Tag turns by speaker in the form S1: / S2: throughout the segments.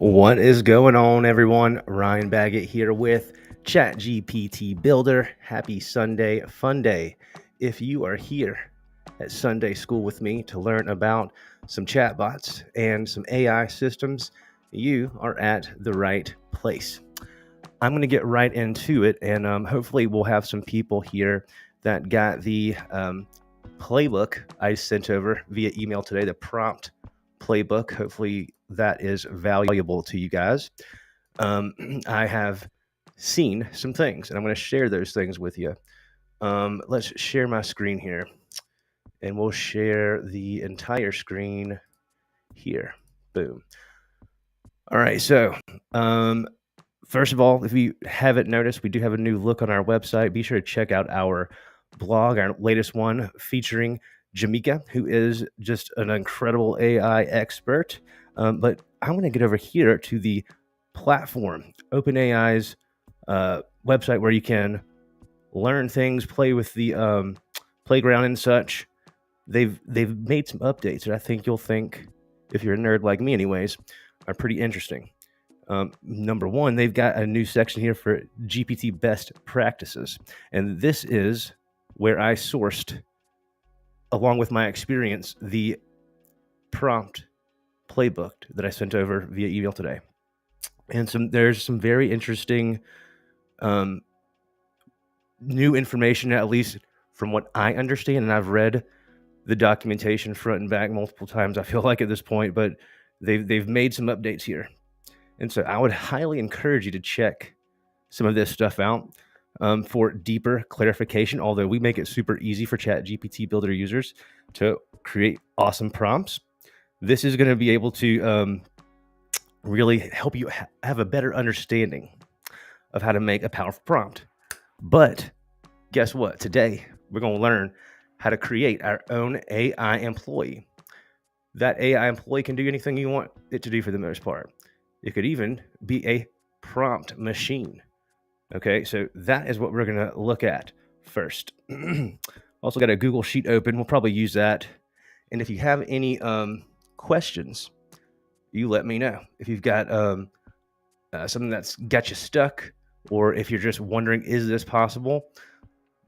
S1: What is going on, everyone? Ryan Baggott here with ChatGPT Builder. Happy Sunday, fun day. If you are here at Sunday School with me to learn about some chatbots and some AI systems, you are at the right place. I'm going to get right into it, and hopefully we'll have some people here that got the playbook I sent over via email today, the prompt playbook. Hopefully that is valuable to you guys. I have seen some things, and I'm going to share those things with you. Let's share my screen here, and we'll share the entire screen here. Boom. All right, so first of all, if you haven't noticed, we do have a new look on our website. Be sure to check out our blog, our latest one featuring Jamika, who is just an incredible AI expert. But I'm going to get over here to the platform, OpenAI's website, where you can learn things, play with the playground and such. They've made some updates that I think you'll think, if you're a nerd like me anyways, are pretty interesting. Number one, they've got a new section here for GPT best practices. And this is where I sourced, along with my experience, the prompt playbook that I sent over via email today. And there's some very interesting new information, at least from what I understand. And I've read the documentation front and back multiple times, I feel like, at this point, but they've made some updates here. And so I would highly encourage you to check some of this stuff out for deeper clarification, although we make it super easy for ChatGPT Builder users to create awesome prompts. This is going to be able to really help you have a better understanding of how to make a powerful prompt. But guess what? Today, we're going to learn how to create our own AI employee. That AI employee can do anything you want it to do for the most part. It could even be a prompt machine. Okay, so that is what we're going to look at first. Also got a Google Sheet open. We'll probably use that. And if you have any questions, you let me know. If you've got something that's got you stuck, or if you're just wondering, is this possible?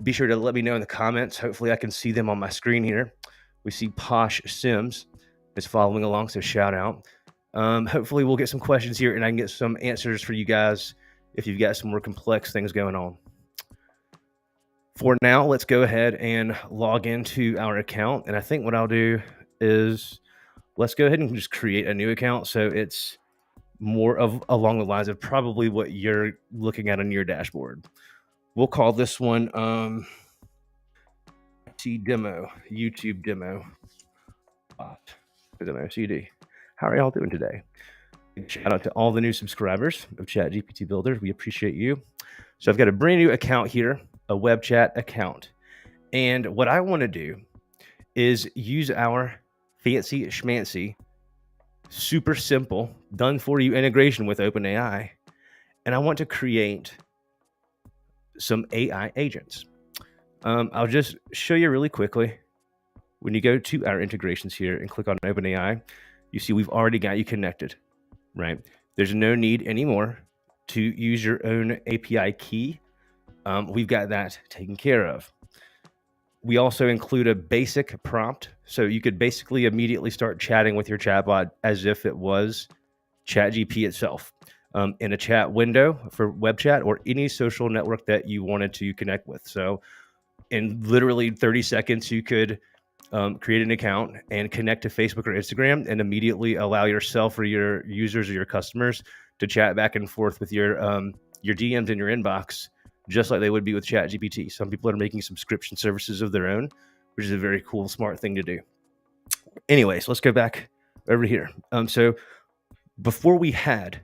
S1: Be sure to let me know in the comments. Hopefully I can see them on my screen here. We see Posh Sims is following along, so shout out. Hopefully we'll get some questions here and I can get some answers for you guys if you've got some more complex things going on. For now, let's go ahead and log into our account. And I think what I'll do is let's go ahead and just create a new account, so it's more of along the lines of probably what you're looking at on your dashboard. We'll call this one YouTube demo CD. How are y'all doing today? Shout out to all the new subscribers of ChatGPT Builder. We appreciate you. So I've got a brand new account here, a web chat account. And what I want to do is use our fancy schmancy, super simple, done for you integration with OpenAI. And I want to create some AI agents. I'll just show you really quickly. When you go to our integrations here and click on OpenAI, you see we've already got you connected, right? There's no need anymore to use your own API key. We've got that taken care of. We also include a basic prompt, so you could basically immediately start chatting with your chatbot as if it was ChatGPT itself in a chat window for web chat or any social network that you wanted to connect with. So in literally 30 seconds, you could create an account and connect to Facebook or Instagram and immediately allow yourself or your users or your customers to chat back and forth with your DMs in your inbox, just like they would be with ChatGPT. Some people are making subscription services of their own, which is a very cool, smart thing to do. Anyways, let's go back over here. So before we had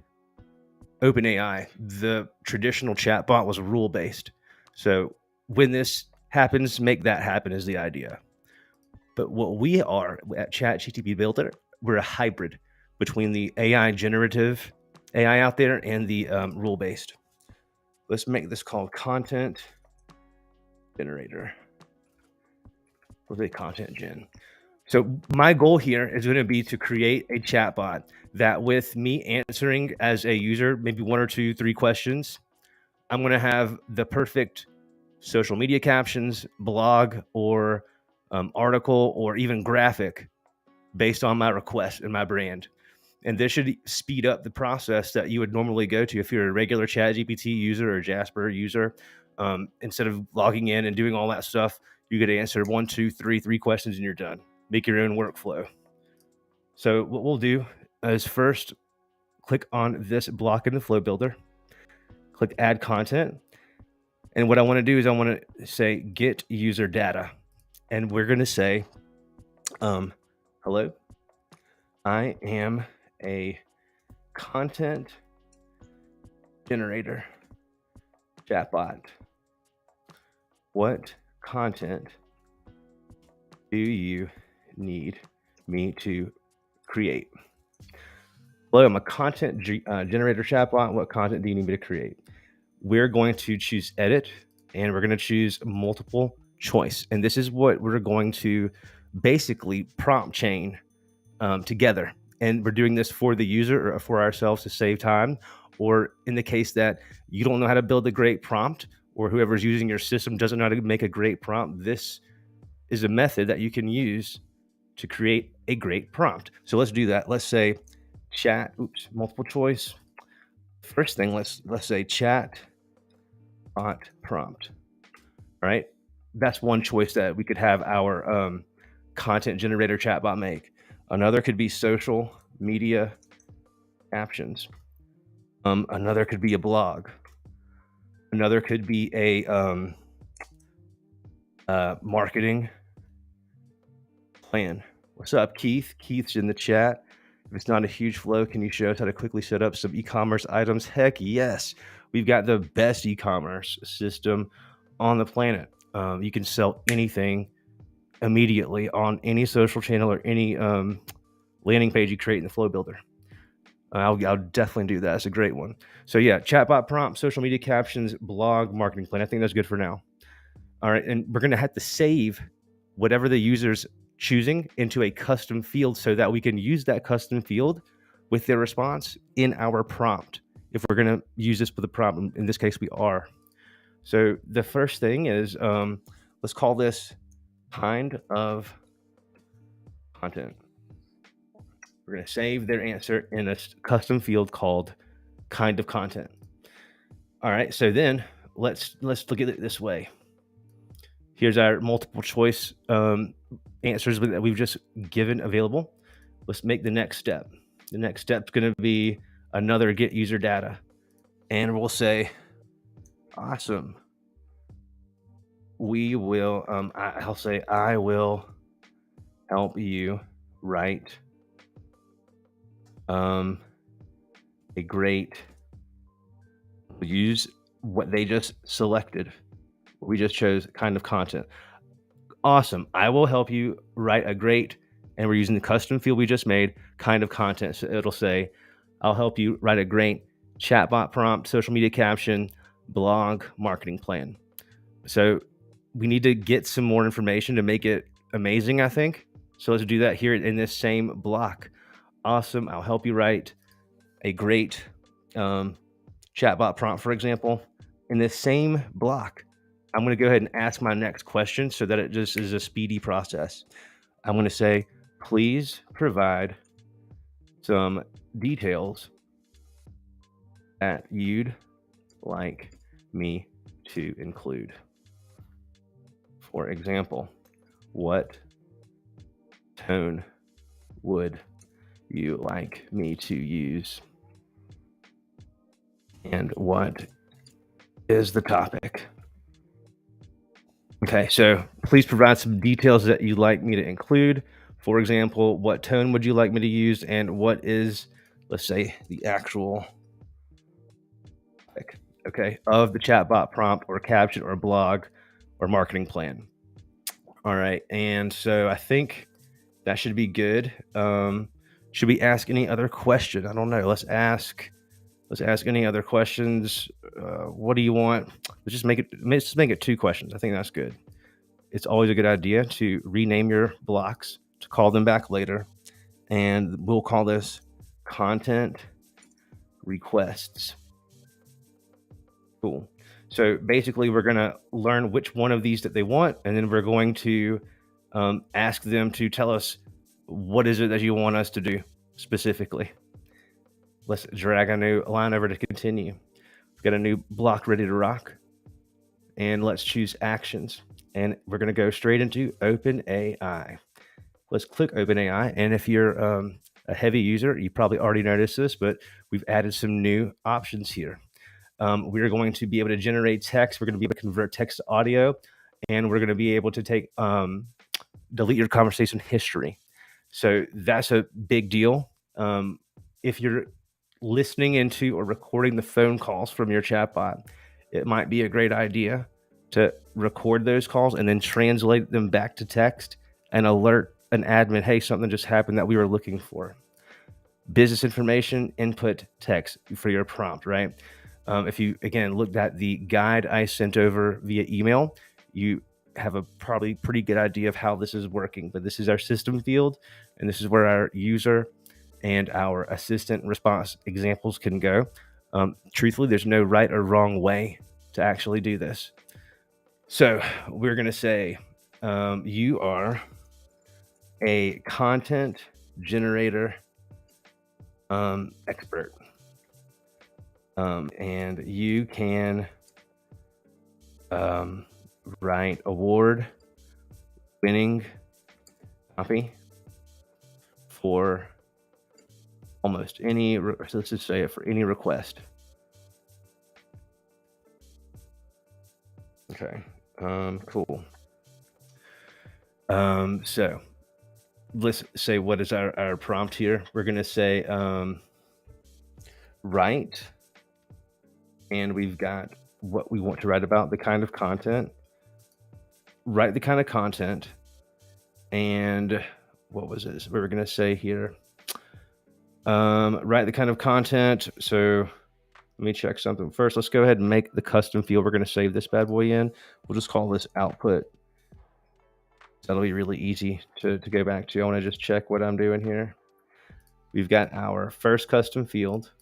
S1: OpenAI, the traditional chatbot was rule-based. So when this happens, make that happen is the idea. But what we are at ChatGPT Builder, we're a hybrid between the AI generative AI out there and the rule-based. Let's make this called content generator. We'll say content gen. So my goal here is going to be to create a chatbot that, with me answering as a user, maybe 1 or 2, 3 questions, I'm going to have the perfect social media captions, blog, or article, or even graphic based on my request and my brand. And this should speed up the process that you would normally go to if you're a regular ChatGPT user or Jasper user. Instead of logging in and doing all that stuff, you get to answer 1, 2, 3 questions and you're done. Make your own workflow. So what we'll do is first click on this block in the flow builder, click add content. And what I want to do is I want to say get user data. And we're going to say, hello, I am a content generator chatbot. What content do you need me to create? Hello, I'm a content generator chatbot. What content do you need me to create? We're going to choose edit, and we're going to choose multiple choice. And this is what we're going to basically prompt chain together. And we're doing this for the user or for ourselves to save time, or in the case that you don't know how to build a great prompt, or whoever's using your system doesn't know how to make a great prompt, this is a method that you can use to create a great prompt. So let's do that. Let's say multiple choice. First thing, let's say chat bot prompt. All right. That's one choice that we could have our content generator chatbot make. Another could be social media captions. Another could be a blog. Another could be a marketing plan. What's up, Keith? Keith's in the chat. If it's not a huge flow, can you show us how to quickly set up some e-commerce items? Heck yes. We've got the best e-commerce system on the planet. You can sell anything immediately on any social channel or any landing page you create in the flow builder. I'll definitely do that. It's a great one. So yeah, chatbot prompt, social media captions, blog, marketing plan. I think that's good for now. All right, and we're going to have to save whatever the user's choosing into a custom field so that we can use that custom field with their response in our prompt. If we're going to use this with a prompt, in this case, we are. So the first thing is, let's call this kind of content. We're going to save their answer in a custom field called kind of content. All right, so then let's look at it this way. Here's our multiple choice answers that we've just given available. Let's make the next step. The next step is going to be another get user data. And we'll say, awesome. We will, I'll say, I will help you write a great, use what they just selected. We just chose kind of content. Awesome. I will help you write a great, and we're using the custom field we just made, kind of content. So it'll say, I'll help you write a great chatbot prompt, social media caption, blog, marketing plan. So we need to get some more information to make it amazing, I think. So let's do that here in this same block. Awesome. I'll help you write a great chatbot prompt, for example. In this same block, I'm going to go ahead and ask my next question so that it just is a speedy process. I'm going to say, please provide some details that you'd like me to include. For example, what tone would you like me to use? And what is the topic? Okay, so please provide some details that you'd like me to include. For example, what tone would you like me to use? And what is, let's say, the actual topic, okay, of the chatbot prompt or caption or blog or marketing plan. All right, and so I think that should be good. Should we ask any other question? I don't know. Let's ask any other questions. What do you want? Let's make it 2 questions. I think that's good. It's always a good idea to rename your blocks to call them back later. And we'll call this content requests. Cool. So basically, we're going to learn which one of these that they want, and then we're going to ask them to tell us what is it that you want us to do specifically. Let's drag a new line over to continue. We've got a new block ready to rock. And let's choose actions. And we're going to go straight into OpenAI. Let's click OpenAI. And if you're a heavy user, you probably already noticed this, but we've added some new options here. We're going to be able to generate text. We're going to be able to convert text to audio. And we're going to be able to take delete your conversation history. So that's a big deal. If you're listening into or recording the phone calls from your chatbot, it might be a great idea to record those calls and then translate them back to text and alert an admin, hey, something just happened that we were looking for. Business information, input text for your prompt, right? If you, again, looked at the guide I sent over via email, you have a probably pretty good idea of how this is working. But this is our system field, and this is where our user and our assistant response examples can go. Truthfully, there's no right or wrong way to actually do this. So we're going to say you are a content generator expert, and you can write award-winning copy for almost any, let's just say it, for any request. Okay, cool. So let's say, what is our prompt here? We're going to say write, and we've got what we want to write about, the kind of content. Write the kind of content, and what was this? We were going to say here, write the kind of content. So let me check something first. Let's go ahead and make the custom field. We're going to save this bad boy in. We'll just call this output. That'll be really easy to go back to. I want to just check what I'm doing here. We've got our first custom field,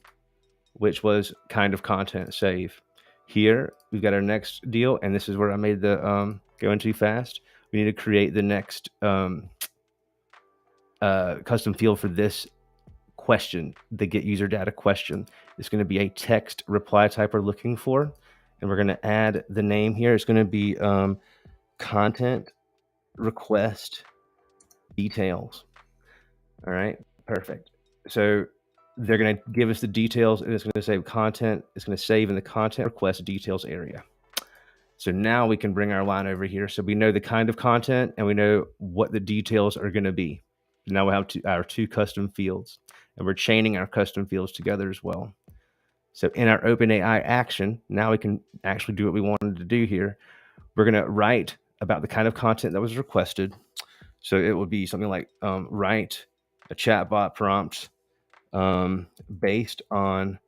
S1: which was kind of content, save. Here, we've got our next deal, and this is where I made the going too fast. We need to create the next custom field for this question, the get user data question. It's going to be a text reply type we're looking for, and we're going to add the name here. It's going to be content request details. All right, perfect. So they're going to give us the details, and it's going to say content. It's going to save in the content request details area. So now we can bring our line over here. So we know the kind of content, and we know what the details are going to be. Now we have our two custom fields, and we're chaining our custom fields together as well. So in our OpenAI action, now we can actually do what we wanted to do here. We're going to write about the kind of content that was requested. So it would be something like write a chatbot prompt based on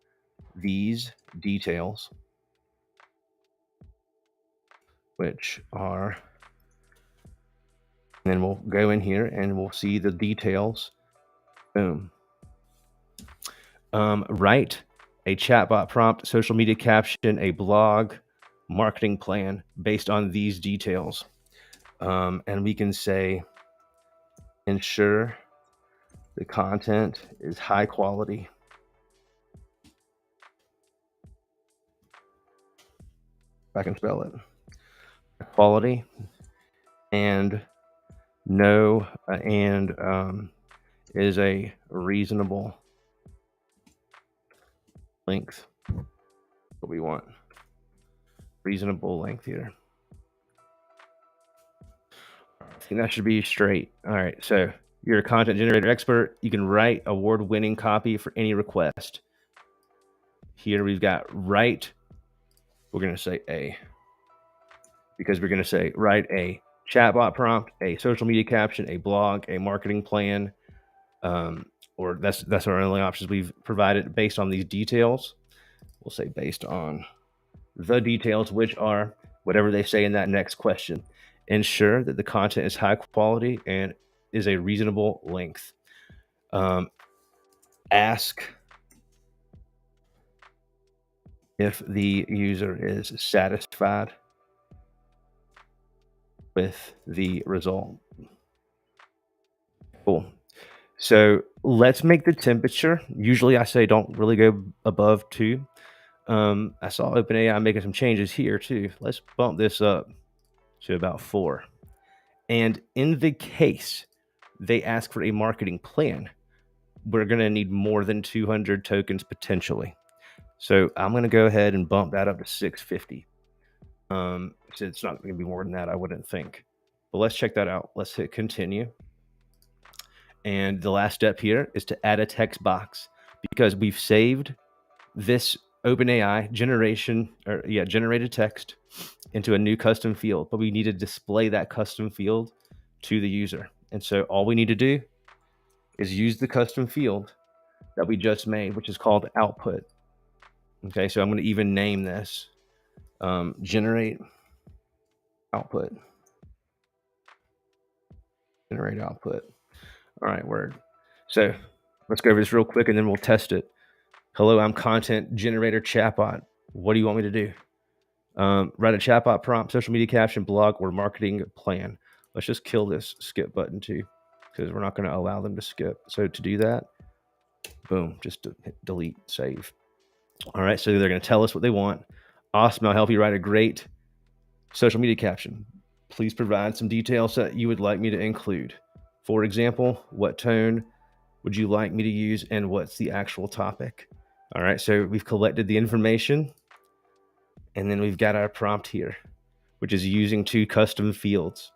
S1: these details, which are, and then we'll go in here and we'll see the details. Boom. Write a chatbot prompt, social media caption, a blog, marketing plan based on these details. And we can say, ensure the content is high quality. If I can spell it. Quality and no is a reasonable length. What we want. Reasonable length here. I think that should be straight. All right, so you're a content generator expert. You can write award-winning copy for any request. Here we've got write. We're going to say a, because we're going to say write a chatbot prompt, a social media caption, a blog, a marketing plan, or that's our only options we've provided based on these details. We'll say based on the details, which are whatever they say in that next question. Ensure that the content is high quality and is a reasonable length. Ask if the user is satisfied with the result. Cool. So let's make the temperature. Usually I say don't really go above 2. I saw OpenAI making some changes here too. Let's bump this up to about 4. And in the case they ask for a marketing plan, we're going to need more than 200 tokens potentially. So I'm going to go ahead and bump that up to 650. So it's not going to be more than that, I wouldn't think. But let's check that out. Let's hit continue. And the last step here is to add a text box, because we've saved this OpenAI generated text into a new custom field, but we need to display that custom field to the user. And so all we need to do is use the custom field that we just made, which is called output. Okay, so I'm going to even name this generate output. Generate output. All right, word. So let's go over this real quick and then we'll test it. Hello, I'm content generator chatbot. What do you want me to do? Write a chatbot prompt, social media caption, blog, or marketing plan. Let's just kill this skip button too, because we're not going to allow them to skip. So to do that, boom, just hit delete, save. All right, so they're going to tell us what they want. Awesome, I'll help you write a great social media caption. Please provide some details that you would like me to include. For example, what tone would you like me to use and what's the actual topic? All right, so we've collected the information and then we've got our prompt here, which is using 2 custom fields,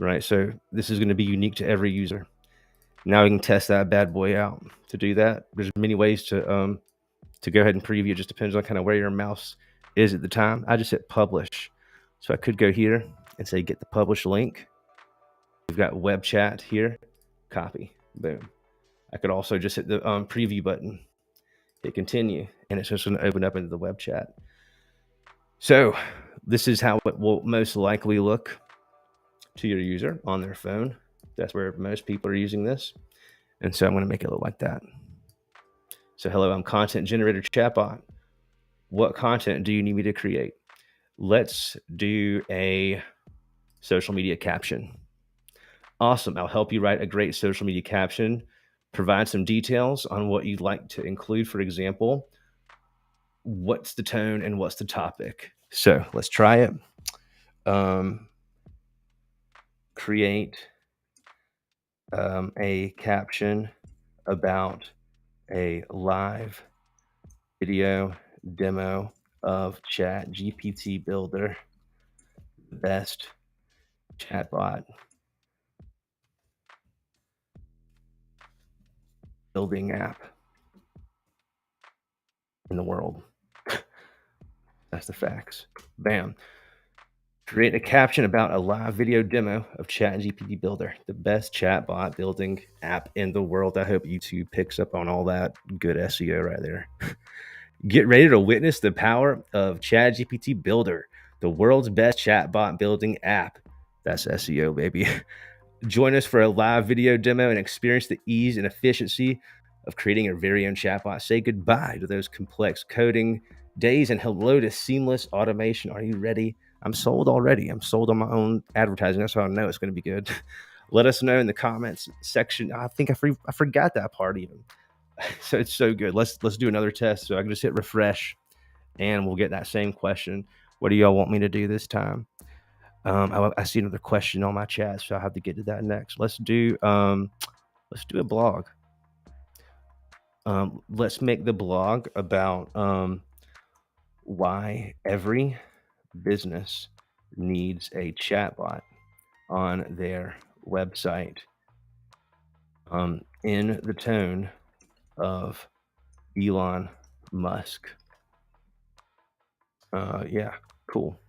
S1: right? So this is going to be unique to every user. Now we can test that bad boy out. To do that, there's many ways to go ahead and preview. It just depends on kind of where your mouse is at the time. I just hit publish. So I could go here and say, get the publish link. We've got web chat here, copy, boom. I could also just hit the preview button, hit continue, and it's just going to open up into the web chat. So this is how it will most likely look to your user on their phone. That's where most people are using this. And so I'm going to make it look like that. So hello, I'm content generator chatbot. What content do you need me to create? Let's do a social media caption. Awesome. I'll help you write a great social media caption. Provide some details on what you'd like to include. For example, what's the tone and what's the topic? So let's try it. Create a caption about a live video demo of ChatGPT Builder, the best chatbot building app in the world. That's the facts. Bam. Create a caption about a live video demo of ChatGPT Builder, the best chatbot building app in the world. I hope YouTube picks up on all that good SEO right there. Get ready to witness the power of ChatGPT Builder, the world's best chatbot building app. That's SEO, baby. Join us for a live video demo and experience the ease and efficiency of creating your very own chatbot. Say goodbye to those complex coding days and hello to seamless automation. Are you ready? I'm sold already. I'm sold on my own advertising. That's how I know it's going to be good. Let us know in the comments section. I think I forgot that part even. So it's so good. Let's do another test. So I can just hit refresh and we'll get that same question. What do y'all want me to do this time? I see another question on my chat, so I'll have to get to that next. Let's do a blog. Let's make the blog about why every business needs a chatbot on their website, in the tone of Elon Musk. Yeah, cool.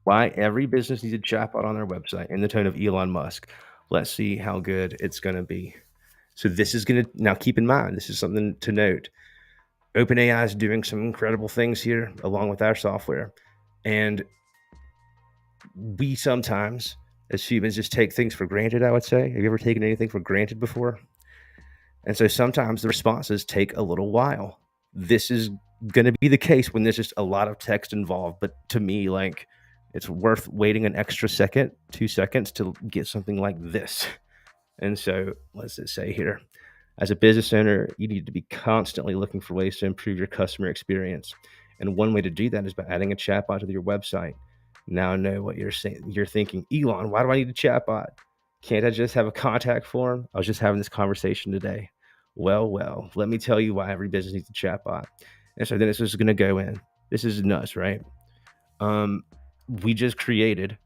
S1: Why every business needs a chatbot on their website in the tone of Elon Musk. Let's see how good it's going to be. So this is going to, now keep in mind, this is something to note. OpenAI is doing some incredible things here along with our software. And we sometimes, as humans just take things for granted, I would say. Have you ever taken anything for granted before? And so sometimes the responses take a little while. This is going to be the case when there's just a lot of text involved. But to me, like, it's worth waiting an extra second, 2 seconds to get something like this. And so let's just say here, as a business owner, you need to be constantly looking for ways to improve your customer experience. And one way to do that is by adding a chatbot to your website. Now I know what you're saying. You're thinking, Elon, why do I need a chatbot? Can't I just have a contact form? I was just having this conversation today. Well, let me tell you why every business needs a chatbot. And so then this is going to go in. This is nuts, right? We just created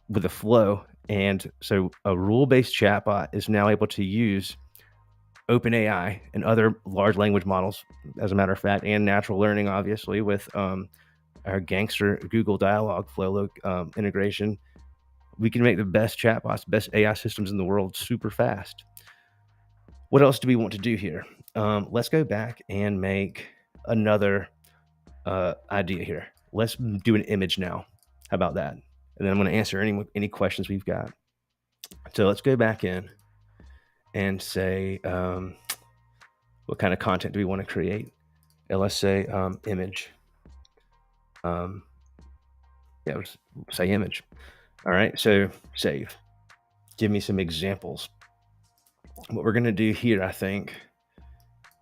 S1: with a flow. And so a rule-based chatbot is now able to use OpenAI and other large language models, as a matter of fact, and natural learning, obviously, with our gangster Google Dialog Flow integration. We can make the best chatbots, best AI systems in the world super fast. What else do we want to do here? Let's go back and make another idea here. Let's do an image now. How about that? And then I'm going to answer any questions we've got. So let's go back in and say, what kind of content do we want to create? And let's say image. Let's say image. All right, so save. Give me some examples. What we're going to do here, I think,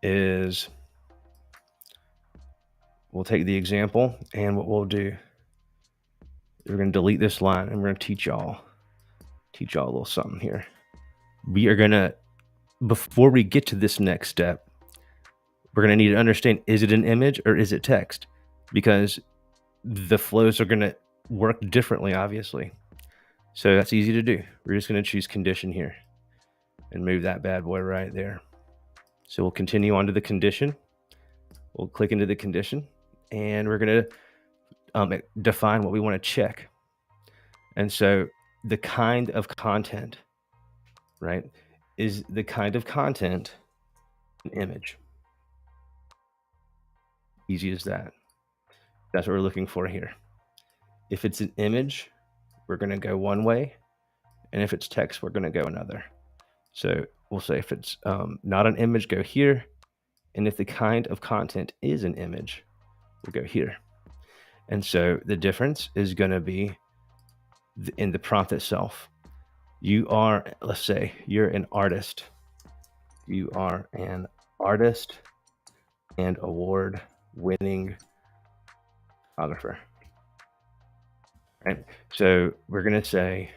S1: is we'll take the example, and what we'll do is we're going to delete this line, and we're going to teach y'all a little something here. We are going to, before we get to this next step, we're going to need to understand, is it an image or is it text? Because the flows are going to work differently, obviously. So that's easy to do. We're just going to choose condition here and move that bad boy right there. So we'll continue on to the condition. We'll click into the condition, and we're going to define what we want to check. And so the kind of content, right, is the kind of content an image. Easy as that. That's what we're looking for here. If it's an image, we're going to go one way, and if it's text, we're going to go another. So we'll say if it's not an image, go here, and if the kind of content is an image, we'll go here. And so the difference is going to be in the prompt itself. You are, let's say, you're an artist. You are an artist and award-winning photographer. Right? So we're going to say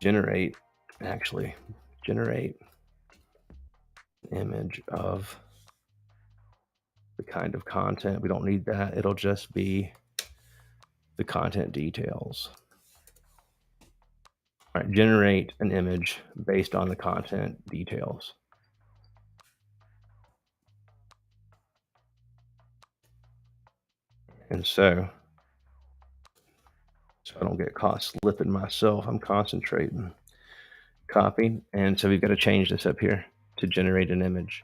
S1: generate an image of the kind of content. We don't need that. It'll just be the content details. All right, generate an image based on the content details. And so I don't get caught slipping myself, I'm concentrating. Copy. And so we've got to change this up here to generate an image.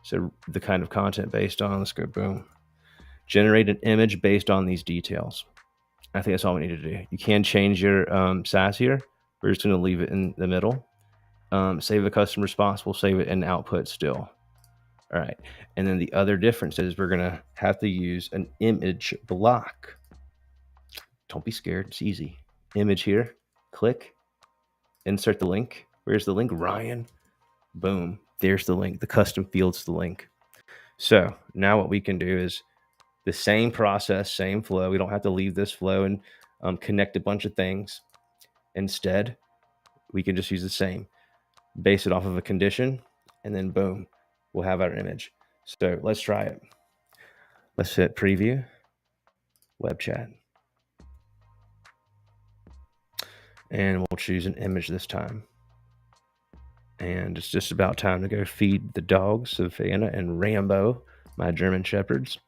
S1: So the kind of content based on, let's go boom. Generate an image based on these details. I think that's all we need to do. You can change your size here. We're just going to leave it in the middle. Save the custom response. We'll save it in output still. All right. And then the other difference is we're going to have to use an image block. Don't be scared. It's easy. Image here. Click. Insert the link. Where's the link? Ryan. Boom. There's the link. The custom field's the link. So now what we can do is the same process, same flow. We don't have to leave this flow and connect a bunch of things. Instead, we can just use the same. Base it off of a condition, and then boom, we'll have our image. So let's try it. Let's hit preview, web chat. And we'll choose an image this time. And it's just about time to go feed the dogs, Savannah and Rambo, my German Shepherds.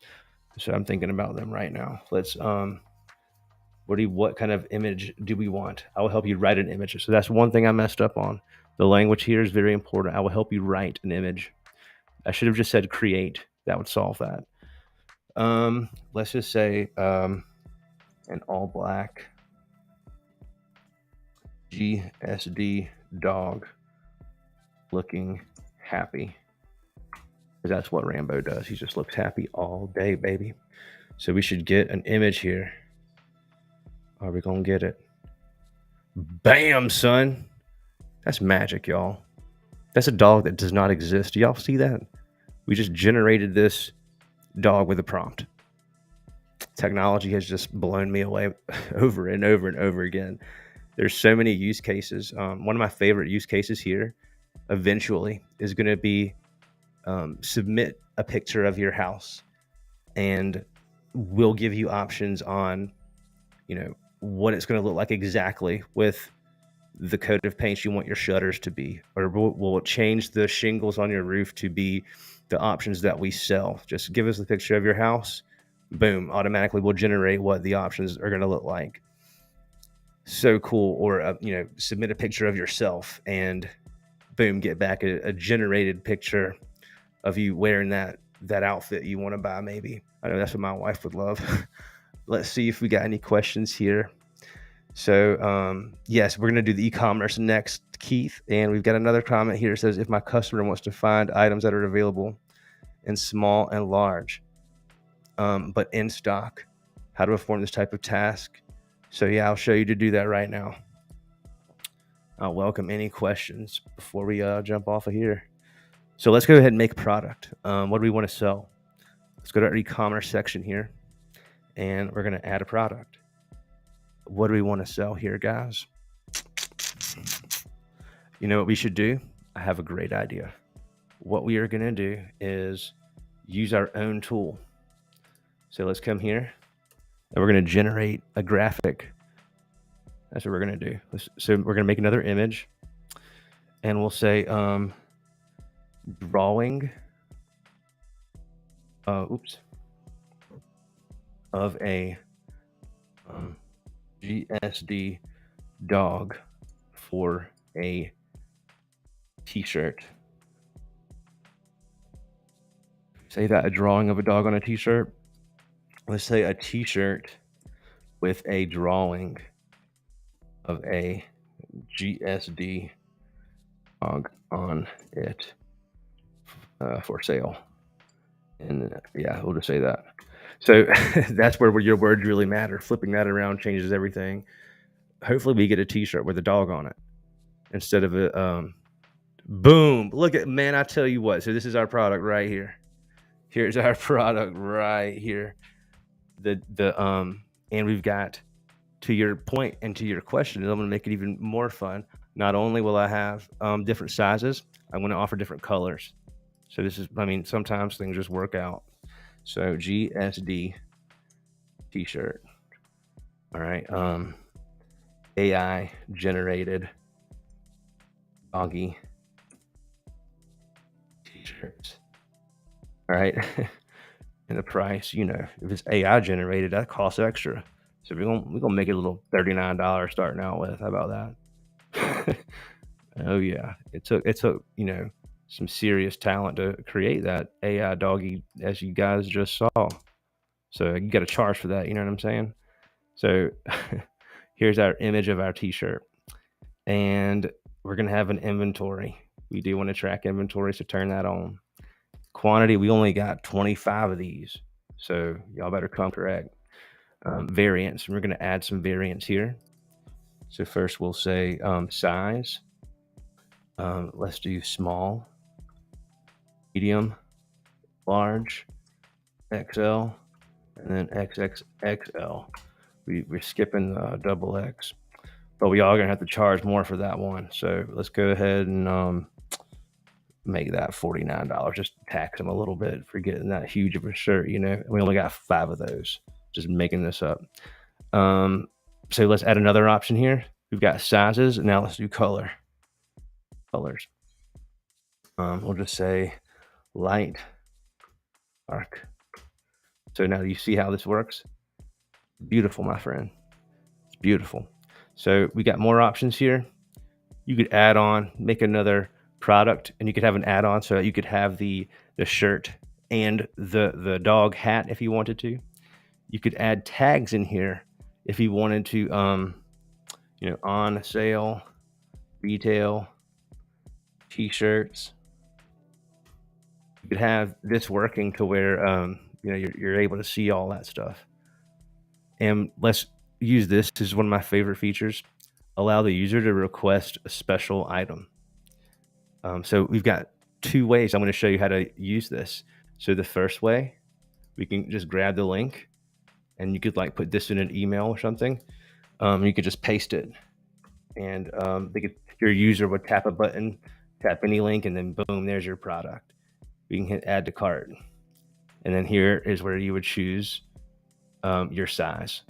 S1: So I'm thinking about them right now. Let's, what kind of image do we want? I will help you write an image. So that's one thing I messed up on. The language here is very important. I will help you write an image. I should have just said create. That would solve that. Let's just say an all black GSD dog looking happy. Because that's what Rambo does. He just looks happy all day, baby. So we should get an image here. Are we gonna get it? Bam, son. That's magic, y'all. That's a dog that does not exist. Do y'all see that? We just generated this dog with a prompt. Technology has just blown me away over and over and over again. There's so many use cases. One of my favorite use cases here eventually is going to be submit a picture of your house, and we'll give you options on, what it's going to look like exactly with the coat of paint you want your shutters to be, or we'll change the shingles on your roof to be the options that we sell. Just give us the picture of your house. Boom, automatically we'll generate what the options are going to look like. So cool. Or, submit a picture of yourself and boom, get back a generated picture of you wearing that outfit you want to buy. Maybe. I know that's what my wife would love. Let's see if we got any questions here. So, yes, we're going to do the e-commerce next, Keith. And we've got another comment here that says, if my customer wants to find items that are available in small and large, but in stock, how to perform this type of task. So yeah, I'll show you to do that right now. I'll welcome any questions before we jump off of here. So let's go ahead and make a product. What do we want to sell? Let's go to our e-commerce section here, and we're going to add a product. What do we want to sell here, guys? You know what we should do? I have a great idea. What we are going to do is use our own tool. So let's come here, and we're going to generate a graphic. That's what we're going to do. So we're going to make another image, and we'll say drawing of a GSD dog for a t-shirt. Say that, a drawing of a dog on a t-shirt. Let's say a t-shirt with a drawing of a GSD dog on it for sale. And yeah, we'll just say that. So that's where your words really matter. Flipping that around changes everything. Hopefully we get a t-shirt with a dog on it instead of a boom. Look at, man, I tell you what. So this is our product right here. Here's our product right here. And we've got, to your point and to your question, and I'm going to make it even more fun. Not only will I have different sizes, I'm going to offer different colors. So this is, sometimes things just work out. So GSD t-shirt. All right. AI generated doggy t-shirts. All right. And the price, if it's AI generated, that costs extra. So we're gonna make it a little $39 starting out with. How about that? Oh yeah. It took some serious talent to create that AI doggy, as you guys just saw. So you got to charge for that. You know what I'm saying? So here's our image of our t-shirt, and we're going to have an inventory. We do want to track inventory, so turn that on. Quantity, we only got 25 of these, so y'all better come correct. Variants, we're going to add some variants here. So first we'll say size. Let's do small, medium, large, XL, and then XXXL. We're skipping double X, but we are gonna have to charge more for that one. So let's go ahead and make that $49. Just tax them a little bit for getting that huge of a shirt. We only got 5 of those. Just making this up. So let's add another option here. We've got sizes. Now let's do colors. We'll just say light, dark. So now you see how this works? Beautiful, my friend. It's beautiful. So we got more options here. You could add on, make another product, and you could have an add-on so that you could have the shirt and the dog hat if you wanted to. You could add tags in here if you wanted to on sale, retail, t-shirts. You could have this working to where you're able to see all that stuff. And let's use this. This is one of my favorite features. Allow the user to request a special item. So we've got two ways I'm going to show you how to use this. So the first way, we can just grab the link, and you could like put this in an email or something. You could just paste it, and your user would tap a button, tap any link, and then boom, there's your product. We can hit add to cart, and then here is where you would choose your size,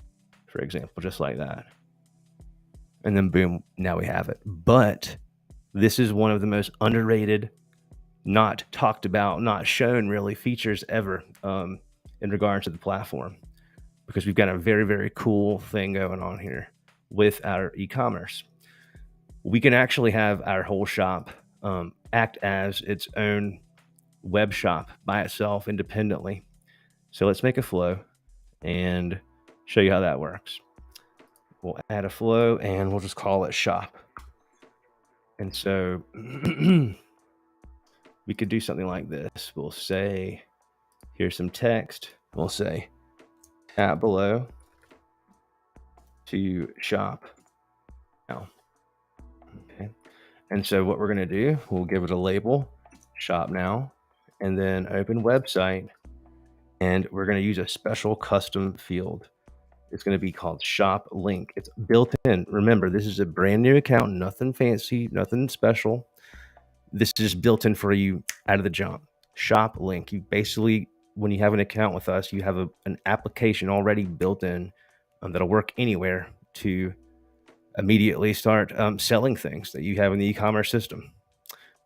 S1: for example, just like that. And then boom, now we have it. But this is one of the most underrated, not talked about, not shown really features ever in regards to the platform, because we've got a very, very cool thing going on here with our e-commerce. We can actually have our whole shop act as its own web shop by itself independently. So let's make a flow and show you how that works. We'll add a flow and we'll just call it shop. And so we could do something like this. We'll say, here's some text. We'll say, tap below to shop now. Okay. And so what we're going to do, we'll give it a label, shop now, and then open website. And we're going to use a special custom field. It's going to be called shop link. It's built in. Remember, this is a brand new account, nothing fancy, nothing special. This is built in for you out of the jump. Shop link. You basically, when you have an account with us, you have an application already built in that'll work anywhere to immediately start selling things that you have in the e-commerce system.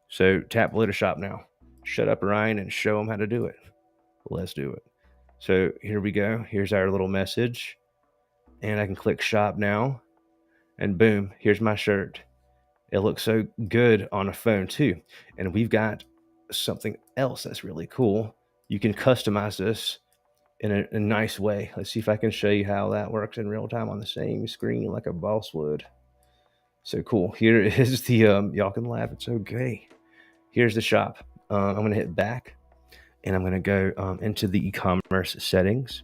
S1: So tap below to shop now. Shut up, Ryan, and show them how to do it. Let's do it. So here we go. Here's our little message. And I can click shop now. And boom, here's my shirt. It looks so good on a phone too. And we've got something else that's really cool. You can customize this in a nice way. Let's see if I can show you how that works in real time on the same screen like a boss would. So cool. Here is the, y'all can laugh, it's okay. Here's the shop. I'm going to hit back, and I'm going to go into the e-commerce settings.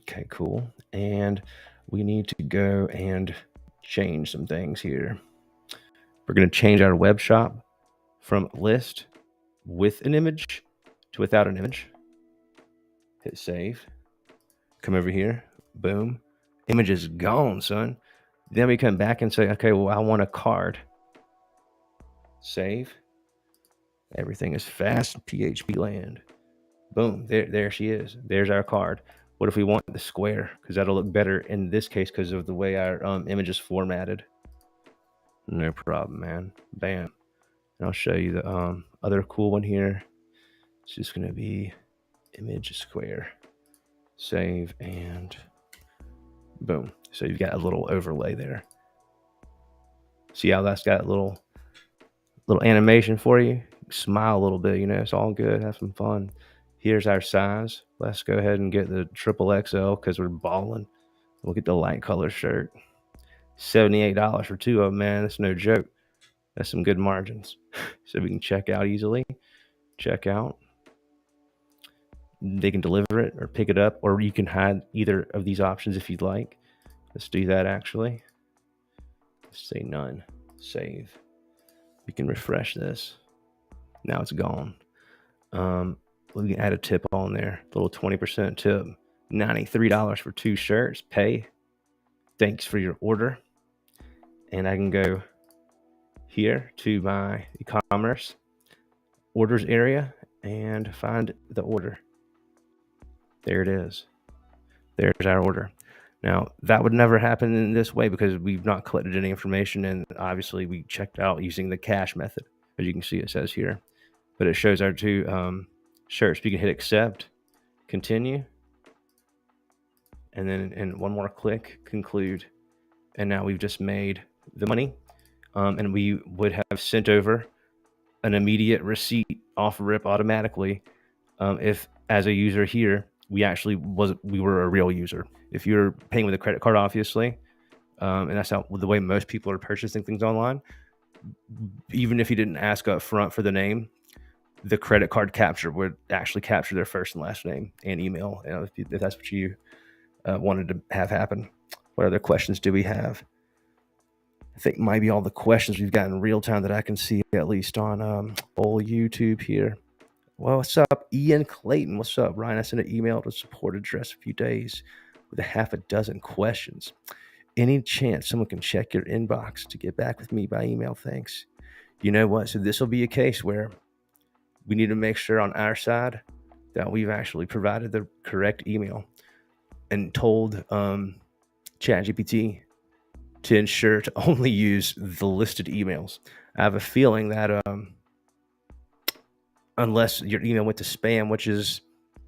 S1: Okay, cool. And we need to go and change some things here. We're going to change our web shop from list with an image to without an image. Hit save. Come over here. Boom. Image is gone, son. Then we come back and say, okay, well, I want a card. Save. Everything is fast. PHP land. Boom. There she is. There's our card. What if we want the square? Because that'll look better in this case because of the way our image is formatted. No problem, man. Bam. And I'll show you the other cool one here. It's just going to be image square. Save, and boom. So you've got a little overlay there. See how that's got a little animation for you? Smile a little bit, it's all good. Have some fun. Here's our size. Let's go ahead and get the triple XL because we're balling. We'll get the light color shirt. $78 for two of them, man. That's no joke. That's some good margins. So we can check out easily. Check out. They can deliver it or pick it up, or you can hide either of these options if you'd like. Let's do that actually. Let's say none. Save. We can refresh this. Now it's gone. We can add a tip on there. A little 20% tip. $93 for two shirts. Pay. Thanks for your order. And I can go here to my e-commerce orders area and find the order. There it is. There's our order. Now, that would never happen in this way because we've not collected any information, and obviously we checked out using the cache method. As you can see, it says here. But it shows our two shirts. We can hit accept, continue, and then in one more click, conclude. And now we've just made the money, and we would have sent over an immediate receipt off rip automatically if, as a user here, we were a real user. If you're paying with a credit card, obviously, and that's how the way most people are purchasing things online. Even if you didn't ask up front for the name, the credit card capture would actually capture their first and last name and email. If that's what you wanted to have happen. What other questions do we have? I think maybe all the questions we've got in real time that I can see, at least on old YouTube here. Well, what's up, Ian Clayton? What's up, Ryan? I sent an email to support address a few days with a half a dozen questions. Any chance someone can check your inbox to get back with me by email? Thanks. You know what? So this will be a case where we need to make sure on our side that we've actually provided the correct email and told ChatGPT to ensure to only use the listed emails. I have a feeling that unless your email went to spam, which is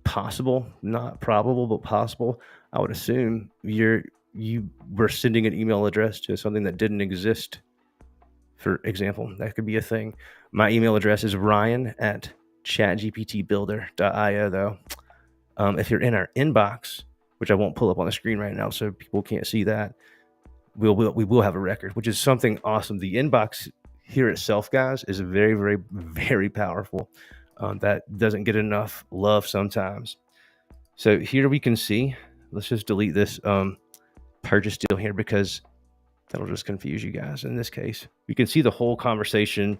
S1: possible, not probable, but possible, I would assume you were sending an email address to something that didn't exist. For example, that could be a thing. My email address is ryan@chatgptbuilder.io, though. If you're in our inbox, which I won't pull up on the screen right now so people can't see that, we will have a record, which is something awesome. The inbox here itself, guys, is very, very, very powerful. That doesn't get enough love sometimes. So here we can see, let's just delete this purchase deal here because that'll just confuse you guys. In this case, you can see the whole conversation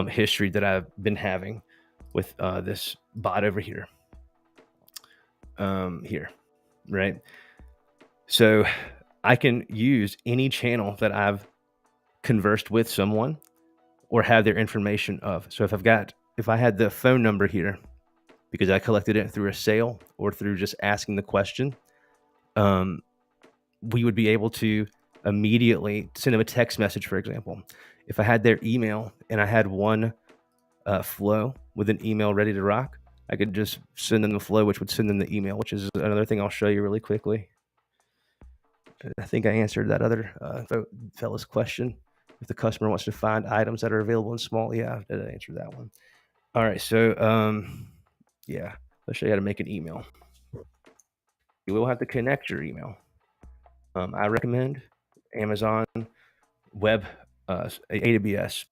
S1: history that I've been having with this bot over here. Right? So I can use any channel that I've conversed with someone or have their information of. So if I had the phone number here because I collected it through a sale or through just asking the question, we would be able to immediately send them a text message, for example. If I had their email and I had one flow with an email ready to rock, I could just send them the flow, which would send them the email, which is another thing I'll show you really quickly. I think I answered that other fella's question. If the customer wants to find items that are available in small, yeah, I did answer that one. All right, so yeah, let's show you how to make an email. You will have to connect your email. I recommend Amazon Web AWS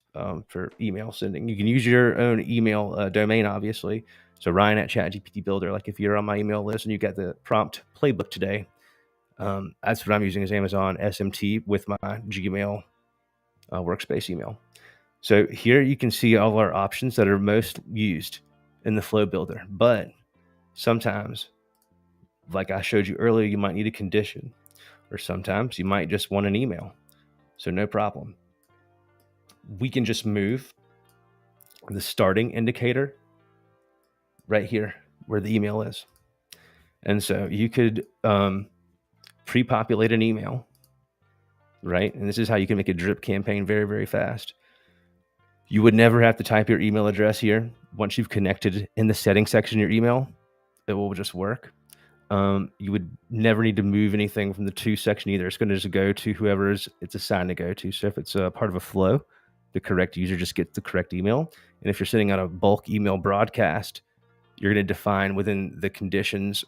S1: for email sending. You can use your own email domain, obviously. So Ryan@ChatGPT Builder. Like if you're on my email list and you got the prompt playbook today, that's what I'm using is Amazon SMT with my Gmail workspace email. So here you can see all our options that are most used in the flow builder. But sometimes, like I showed you earlier, you might need a condition, or sometimes you might just want an email. So no problem. We can just move the starting indicator right here where the email is. And so you could pre-populate an email, right? And this is how you can make a drip campaign very, very fast. You would never have to type your email address here. Once you've connected in the settings section of your email, it will just work. You would never need to move anything from the to section either. It's going to just go to whoever it's assigned to go to. So if it's a part of a flow, the correct user just gets the correct email. And if you're sending out a bulk email broadcast, you're going to define within the conditions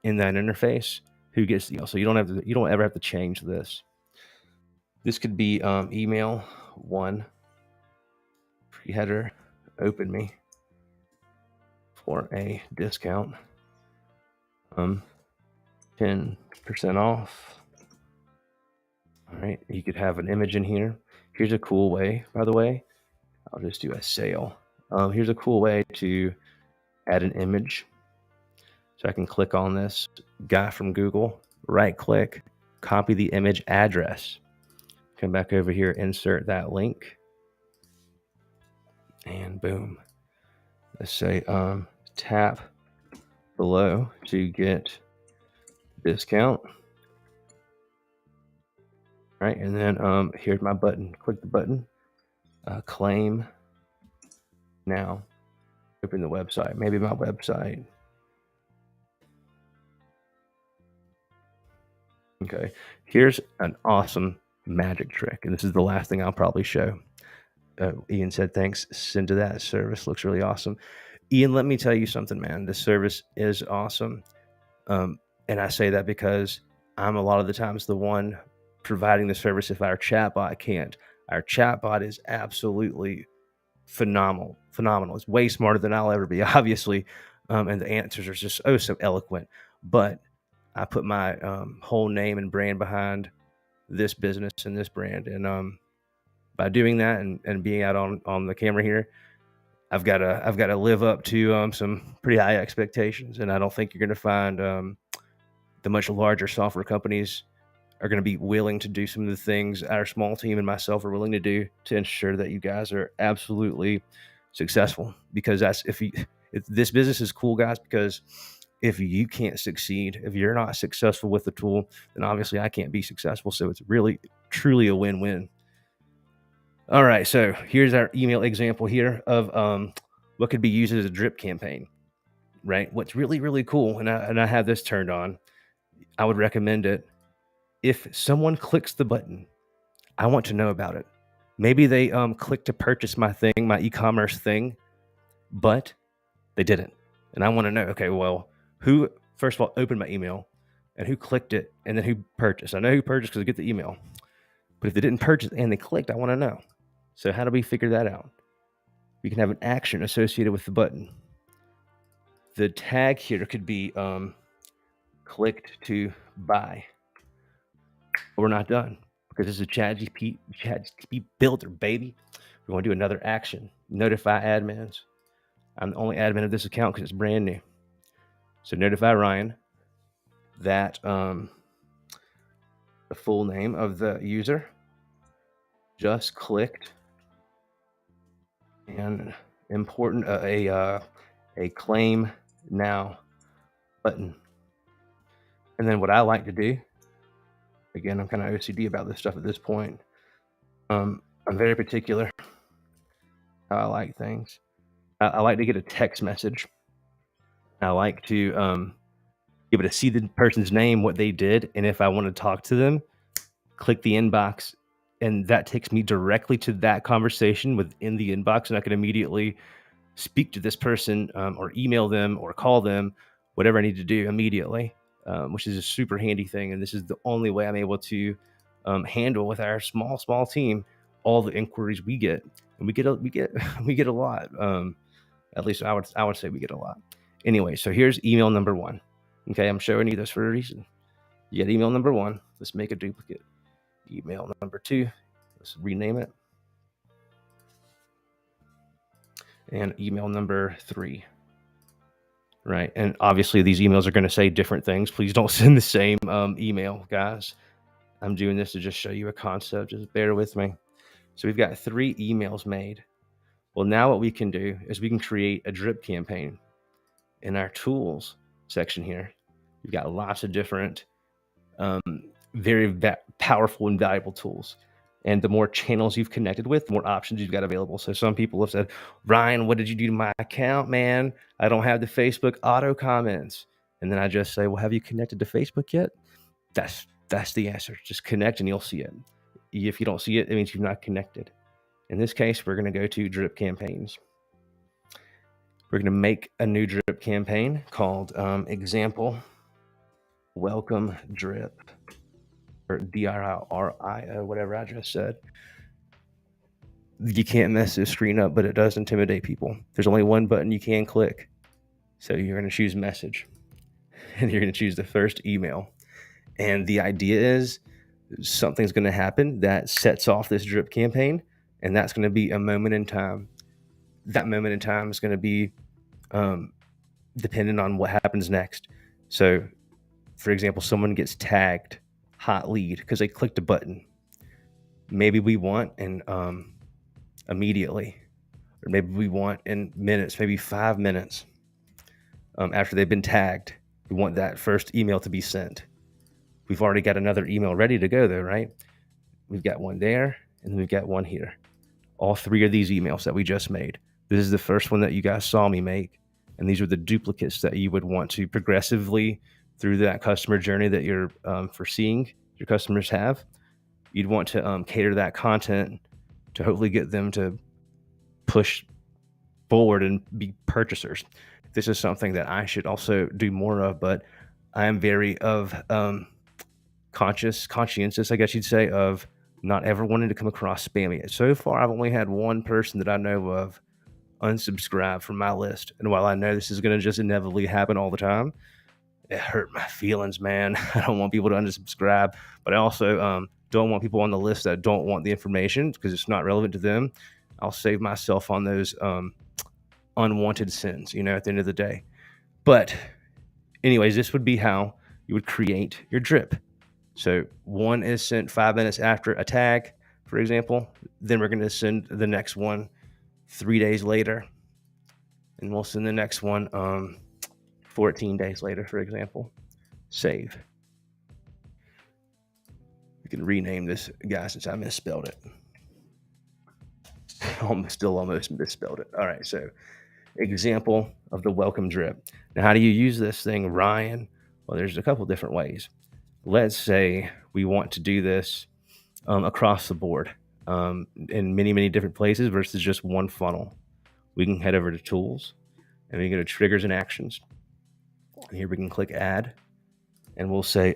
S1: in that interface who gets the email. So you don't ever have to change this. This could be email 1 pre-header open me for a discount 10% off. All right, you could have an image in here. Here's a cool way, by the way. I'll just do a sale. Here's a cool way to add an image. So I can click on this guy from Google, right click, copy the image address. Come back over here, insert that link. And boom. Let's say tap below to get discount. All right, and then here's my button. Click the button, claim now. Open the website, maybe my website. Okay, here's an awesome magic trick, and this is the last thing I'll probably show. Ian said, thanks, send to that service, looks really awesome. Ian, let me tell you something, man. This service is awesome. And I say that because I'm a lot of the times the one providing the service if our chatbot can't. Our chatbot is absolutely phenomenal. It's way smarter than I'll ever be, obviously, and the answers are just so eloquent. But I put my whole name and brand behind this business and this brand, and by doing that and being out on the camera here, I've got to live up to some pretty high expectations, and I don't think you're going to find the much larger software companies are going to be willing to do some of the things our small team and myself are willing to do to ensure that you guys are absolutely successful. Because if this business is cool, guys, because if you can't succeed, if you're not successful with the tool, then obviously I can't be successful. So it's really, truly a win-win. All right, so here's our email example here of what could be used as a drip campaign, right? What's really, really cool, and I have this turned on, I would recommend it. If someone clicks the button, I want to know about it. Maybe they clicked to purchase my thing, my e-commerce thing, but they didn't. And I want to know, okay, well, who, first of all, opened my email and who clicked it and then who purchased? I know who purchased because I get the email. But if they didn't purchase and they clicked, I want to know. So how do we figure that out? We can have an action associated with the button. The tag here could be clicked to buy. But we're not done because this is a ChatGPT Builder, baby. We're going to do another action. Notify admins. I'm the only admin of this account because it's brand new. So notify Ryan that the full name of the user just clicked an important a claim now button. And then what I like to do, again, I'm kind of OCD about this stuff at this point. I'm very particular how I like things. I like to get a text message. I like to be able to see the person's name, what they did, and if I want to talk to them, click the inbox, and that takes me directly to that conversation within the inbox, and I can immediately speak to this person or email them or call them, whatever I need to do immediately, which is a super handy thing. And this is the only way I'm able to handle with our small team all the inquiries we get, and we get a lot. At least I would say we get a lot. Anyway, so here's email number 1. Okay, I'm showing you this for a reason. You got email number 1. Let's make a duplicate. Email number 2. Let's rename it. And email number 3. Right, and obviously these emails are going to say different things. Please don't send the same email, guys. I'm doing this to just show you a concept. Just bear with me. So we've got 3 emails made. Well, now what we can do is we can create a drip campaign. In our tools section here, we've got lots of different very powerful and valuable tools. And the more channels you've connected with, the more options you've got available. So some people have said, Ryan, what did you do to my account, man? I don't have the Facebook auto comments. And then I just say, well, have you connected to Facebook yet? That's the answer. Just connect and you'll see it. If you don't see it, it means you've not connected. In this case, we're going to go to drip campaigns. We're going to make a new drip campaign called example welcome drip, or DRI, whatever I just said. You can't mess this screen up, but it does intimidate people. There's only one button you can click. So you're going to choose message, and you're going to choose the first email. And the idea is something's going to happen that sets off this drip campaign, and that's going to be a moment in time. That moment in time is going to be dependent on what happens next. So, for example, someone gets tagged hot lead because they clicked a button. Maybe we want immediately, or maybe we want in minutes, maybe 5 minutes after they've been tagged. We want that first email to be sent. We've already got another email ready to go though, right? We've got one there, and we've got one here. All 3 of these emails that we just made. This is the first one that you guys saw me make. And these are the duplicates that you would want to progressively through that customer journey that you're foreseeing your customers have. You'd want to cater that content to hopefully get them to push forward and be purchasers. This is something that I should also do more of, but I am very of conscientious, I guess you'd say, of not ever wanting to come across spammy. So far, I've only had one person that I know of unsubscribe from my list. And while I know this is going to just inevitably happen all the time, it hurt my feelings, man. I don't want people to unsubscribe, but I also don't want people on the list that don't want the information because it's not relevant to them. I'll save myself on those unwanted sins, at the end of the day. But anyways, this would be how you would create your drip. So one is sent 5 minutes after a tag, for example. Then we're going to send the next one 3 days later. And we'll send the next one 14 days later, for example. Save. We can rename this guy since I misspelled it. Still almost misspelled it. All right, so example of the welcome drip. Now, how do you use this thing, Ryan? Well, there's a couple different ways. Let's say we want to do this across the board in many, many different places versus just one funnel. We can head over to tools and we can go to triggers and actions. And here we can click add and we'll say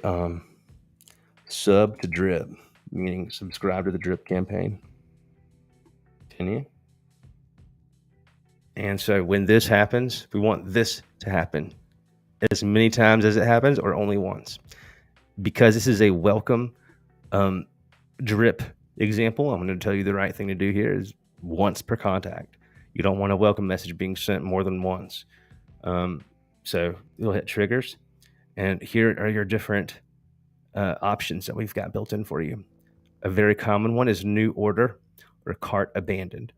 S1: sub to drip, meaning subscribe to the drip campaign. Continue. And so when this happens, we want this to happen as many times as it happens or only once. Because this is a welcome drip example, I'm going to tell you the right thing to do here is once per contact. You don't want a welcome message being sent more than once. So you'll hit triggers, and here are your different options that we've got built in for you. A very common one is new order or cart abandoned.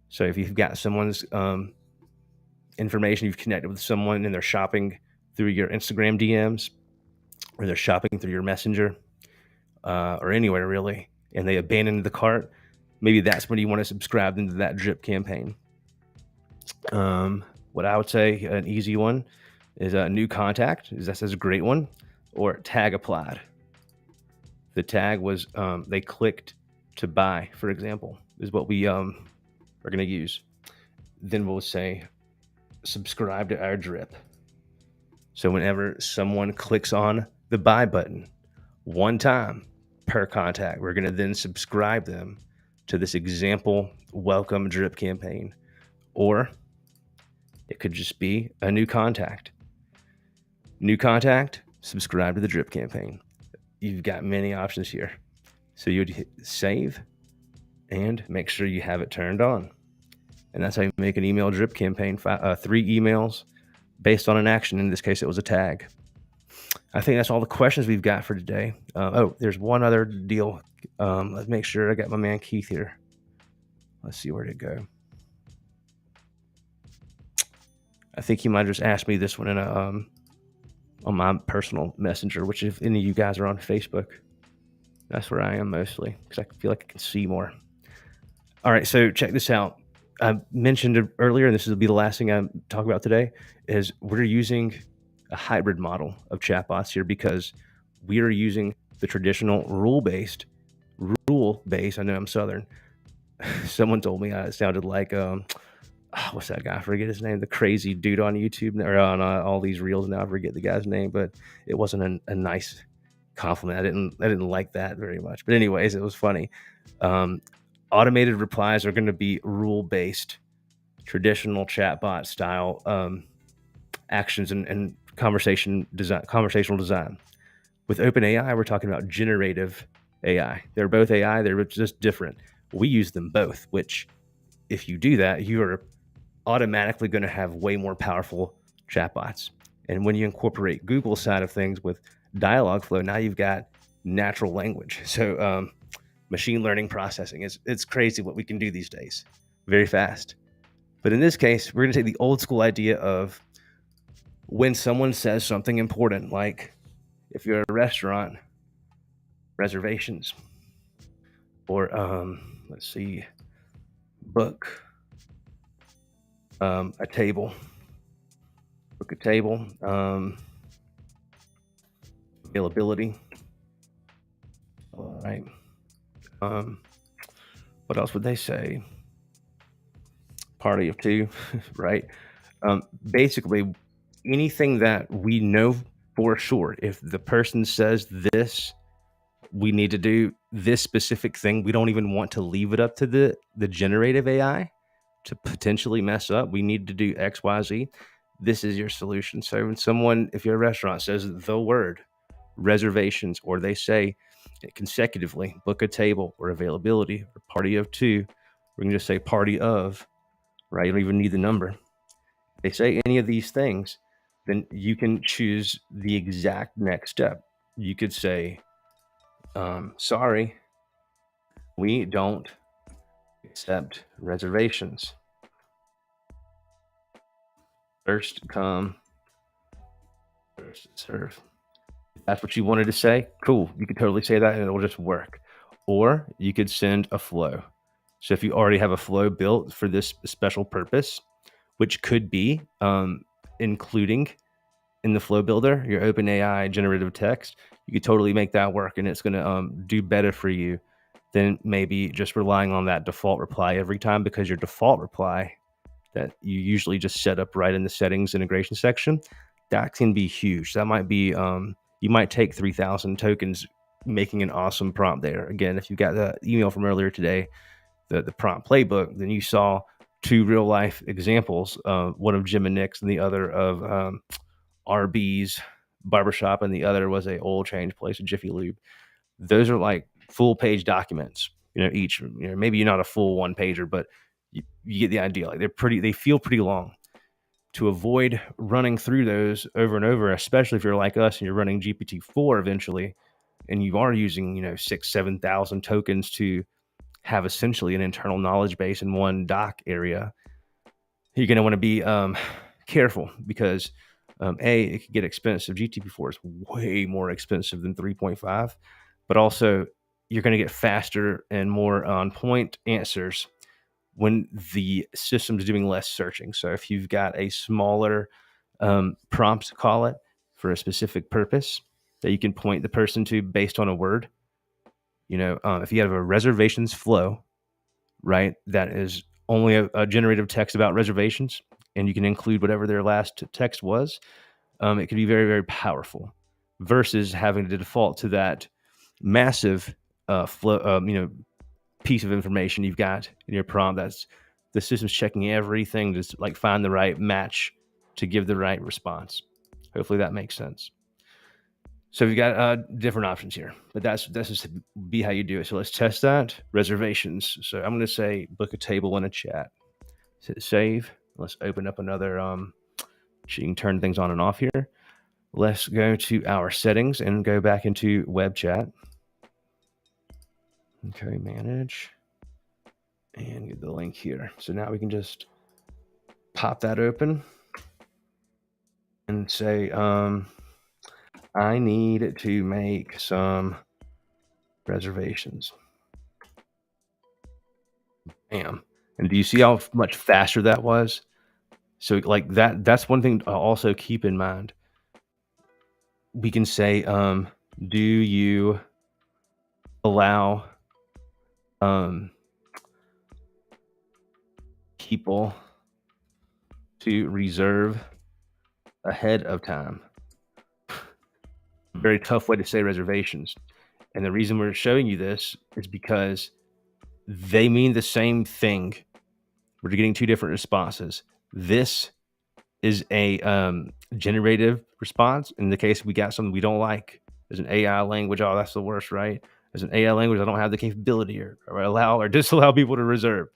S1: So if you've got someone's information, you've connected with someone and they're shopping through your Instagram DMs or they're shopping through your Messenger or anywhere really, and they abandoned the cart, maybe that's when you want to subscribe into that drip campaign. What I would say an easy one is a new contact. That's a great one. Or tag applied. The tag was they clicked to buy, for example, is what we are going to use. Then we'll say subscribe to our drip. So whenever someone clicks on the buy button one time per contact, we're going to then subscribe them to this example welcome drip campaign. Or it could just be a new contact. New contact, subscribe to the drip campaign. You've got many options here. So you'd hit save and make sure you have it turned on. And that's how you make an email drip campaign, 3 emails based on an action. In this case, it was a tag. I think that's all the questions we've got for today. There's one other deal. Let's make sure I got my man Keith here. Let's see where to go. I think he might have just asked me this one in on my personal messenger, which if any of you guys are on Facebook, that's where I am mostly because I feel like I can see more. All right, so check this out. I mentioned it earlier, and this will be the last thing I talk about today, is we're using a hybrid model of chatbots here because we are using the traditional rule-based, I know I'm Southern. Someone told me it sounded like, what's that guy? I forget his name. The crazy dude on YouTube or on all these reels now. I forget the guy's name, but it wasn't a nice compliment. I didn't like that very much. But anyways, it was funny. Automated replies are going to be rule-based, traditional chatbot style actions and conversational design. With OpenAI, we're talking about generative AI. They're both AI. They're just different. We use them both, which if you do that, you are automatically going to have way more powerful chatbots. And when you incorporate Google's side of things with Dialogflow, now you've got natural language. So machine learning processing. It's crazy what we can do these days, very fast. But in this case, we're going to take the old school idea of when someone says something important, like if you're at a restaurant, reservations, or let's see, book a table, availability. All right. What else would they say? Party of 2, right? Basically, anything that we know for sure, if the person says this, we need to do this specific thing. We don't even want to leave it up to the generative AI to potentially mess up. We need to do X, Y, Z. This is your solution. So when someone, if you're a restaurant, says the word reservations, or they say consecutively, book a table or availability or party of two, we can just say party of, right? You don't even need the number. If they say any of these things, then you can choose the exact next step. You could say, sorry, we don't accept reservations. First come, first serve. If that's what you wanted to say, cool. You could totally say that and it'll just work. Or you could send a flow. So if you already have a flow built for this special purpose, which could be including in the flow builder, your OpenAI generative text, you could totally make that work, and it's going to do better for you than maybe just relying on that default reply every time, because your default reply that you usually just set up right in the settings integration section, that can be huge. That might be, you might take 3,000 tokens making an awesome prompt there. Again, if you got the email from earlier today, the prompt playbook, then you saw two real life examples, one of Jim and Nick's and the other of RB's barbershop, and the other was a oil change place, a Jiffy Lube. Those are like full page documents, each, maybe you're not a full one pager, but you get the idea. Like they feel pretty long. To avoid running through those over and over, especially if you're like us and you're running GPT-4 eventually, and you are using, 6,000-7,000 tokens to have essentially an internal knowledge base in one doc area, you're going to want to be careful, because it could get expensive. GPT-4 is way more expensive than 3.5, but also you're going to get faster and more on point answers when the system's doing less searching. So if you've got a smaller prompt, call it, for a specific purpose that you can point the person to based on a word, if you have a reservations flow, right, that is only a generative text about reservations, and you can include whatever their last text was, it can be very, very powerful, versus having to default to that massive flow, piece of information you've got in your prompt. That's the system's checking everything to like find the right match to give the right response. Hopefully that makes sense. So we've got different options here, but that's just be how you do it. So let's test that. Reservations. So I'm going to say book a table in a chat. Hit save. Let's open up another. So you can turn things on and off here. Let's go to our settings and go back into web chat. Okay, manage, and get the link here. So now we can just pop that open and say, I need to make some reservations. Bam. And do you see how much faster that was? So like that's one thing to also keep in mind. We can say, do you allow people to reserve ahead of time? Very tough way to say reservations. And the reason we're showing you this is because they mean the same thing. We're getting two different responses. This is a generative response. In the case we got something we don't like, there's an AI language. Oh, that's the worst, right? There's an AI language I don't have the capability or allow or disallow people to reserve.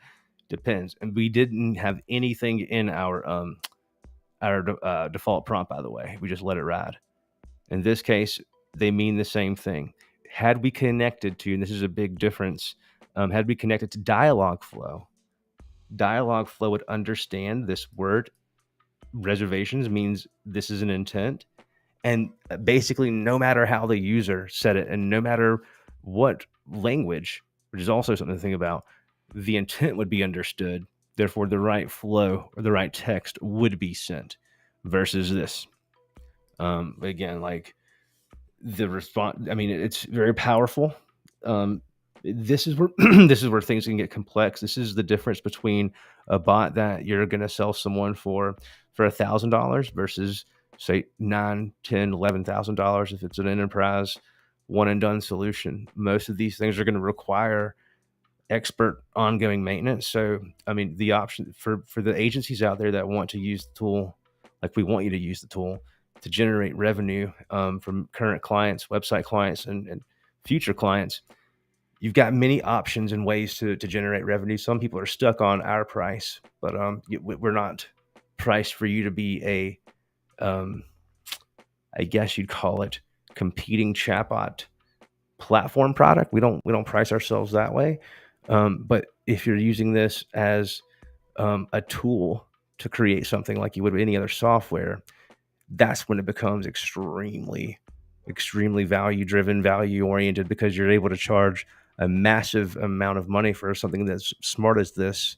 S1: Depends. And we didn't have anything in our default prompt, by the way. We just let it ride. In this case, they mean the same thing. Had we connected to, and this is a big difference, had we connected to Dialogflow would understand this word reservations means this is an intent. And basically, no matter how the user said it, and no matter what language, which is also something to think about, the intent would be understood. Therefore, the right flow or the right text would be sent, versus this. Again, like the response, I mean, it's very powerful. This is where this is where things can get complex. This is the difference between a bot that you're going to sell someone for $1,000 versus say $9,000, $10,000, $11,000 if it's an enterprise one and done solution. Most of these things are going to require expert ongoing maintenance. So, I mean, the option for the agencies out there that want to use the tool, like we want you to use the tool to generate revenue from current clients, website clients, and future clients, you've got many options and ways to generate revenue. Some people are stuck on our price, but we're not priced for you to be a, I guess you'd call it, competing chatbot platform product. We don't price ourselves that way. But if you're using this as a tool to create something like you would with any other software, that's when it becomes extremely value driven, value oriented, because you're able to charge a massive amount of money for something that's smart as this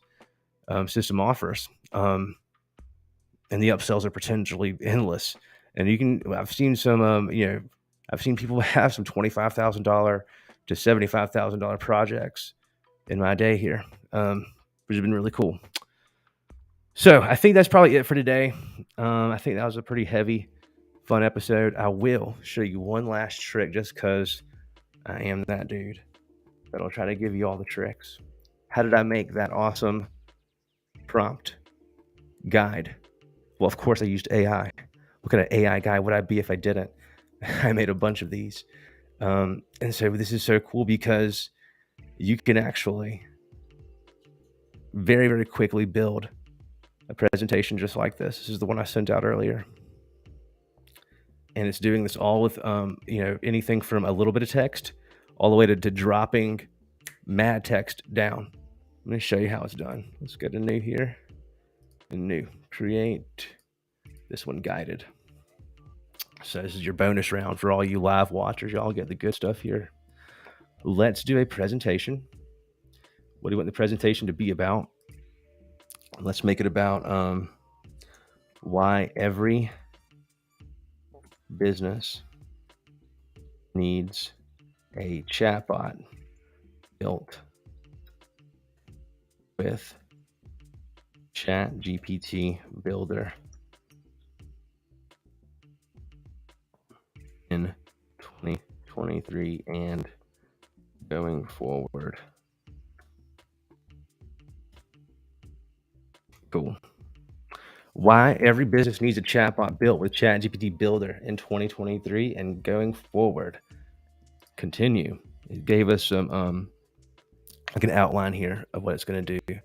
S1: system offers. And the upsells are potentially endless. And I've seen I've seen people have some $25,000 to $75,000 projects in my day here, which has been really cool. So I think that's probably it for today. I think that was a pretty heavy, fun episode. I will show you one last trick just because I am that dude. But I'll try to give you all the tricks. How did I make that awesome prompt guide? Well, of course I used AI. What kind of AI guy would I be if I didn't? I made a bunch of these. And so this is so cool because you can actually very, very quickly build a presentation just like this. This is the one I sent out earlier. And it's doing this all with, anything from a little bit of text all the way to dropping mad text down. Let me show you how it's done. Let's go to new here. And new. Create this one guided. So this is your bonus round for all you live watchers. Y'all get the good stuff here. Let's do a presentation. What do you want the presentation to be about? Let's make it about why every business needs a chatbot built with ChatGPT Builder in 2023 and going forward. Cool. Why every business needs a chatbot built with ChatGPT Builder in 2023 and going forward. Continue. It gave us some like an outline here of what it's going to do.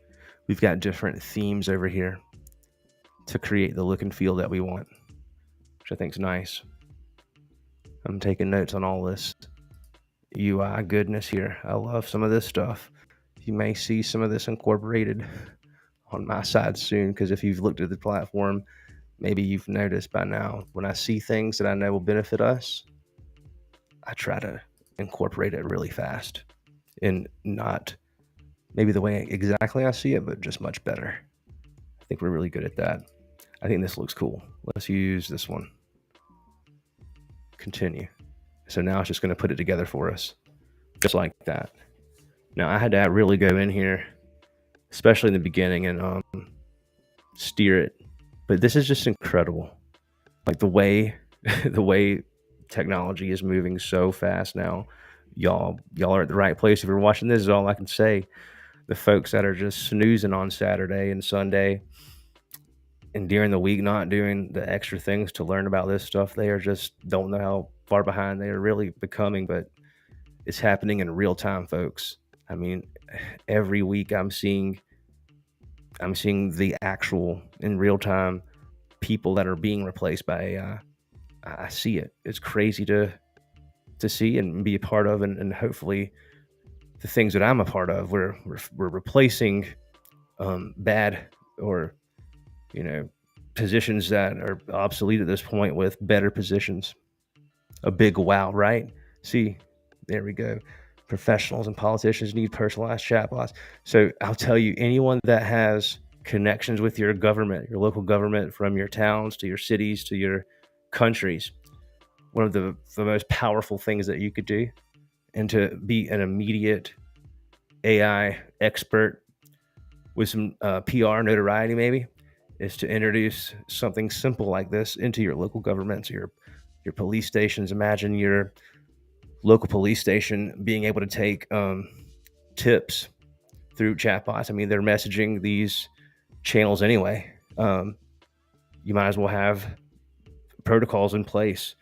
S1: We've got different themes over here to create the look and feel that we want, which I think is nice. I'm taking notes on all this UI goodness here. I love some of this stuff. You may see some of this incorporated on my side soon, because if you've looked at the platform, maybe you've noticed by now, when I see things that I know will benefit us, I try to incorporate it really fast, and not maybe the way exactly I see it, but just much better. I think we're really good at that. I think this looks cool. Let's use this one. Continue. So now it's just going to put it together for us, just like that. Now I had to really go in here, especially in the beginning, and steer it. But this is just incredible. Like the way technology is moving so fast now. Y'all are at the right place. If you're watching this, is all I can say. The folks that are just snoozing on Saturday and Sunday and during the week not doing the extra things to learn about this stuff, they are just don't know how far behind they are really becoming. But it's happening in real time, folks. I mean, every week I'm seeing the actual in real time people that are being replaced by AI. I see it. It's crazy to see and be a part of, and hopefully the things that I'm a part of, we're replacing bad or positions that are obsolete at this point with better positions. A big wow, right? See, there we go. Professionals and politicians need personalized chatbots. So I'll tell you, anyone that has connections with your government, your local government, from your towns to your cities to your countries, one of the most powerful things that you could do, and to be an immediate AI expert with some PR notoriety maybe, is to introduce something simple like this into your local governments, your police stations. Imagine your local police station being able to take tips through chatbots. I mean, they're messaging these channels anyway. You might as well have protocols in place.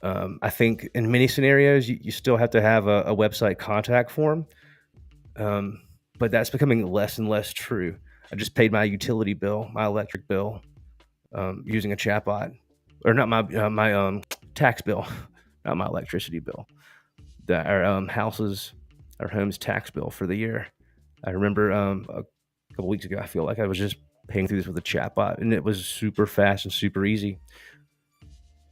S1: I think in many scenarios, you still have to have a website contact form, but that's becoming less and less true. I just paid my utility bill, my electric bill, using a chatbot, or not my tax bill, not my electricity bill. Our our home's tax bill for the year. I remember a couple weeks ago, I feel like I was just paying through this with a chatbot, and it was super fast and super easy.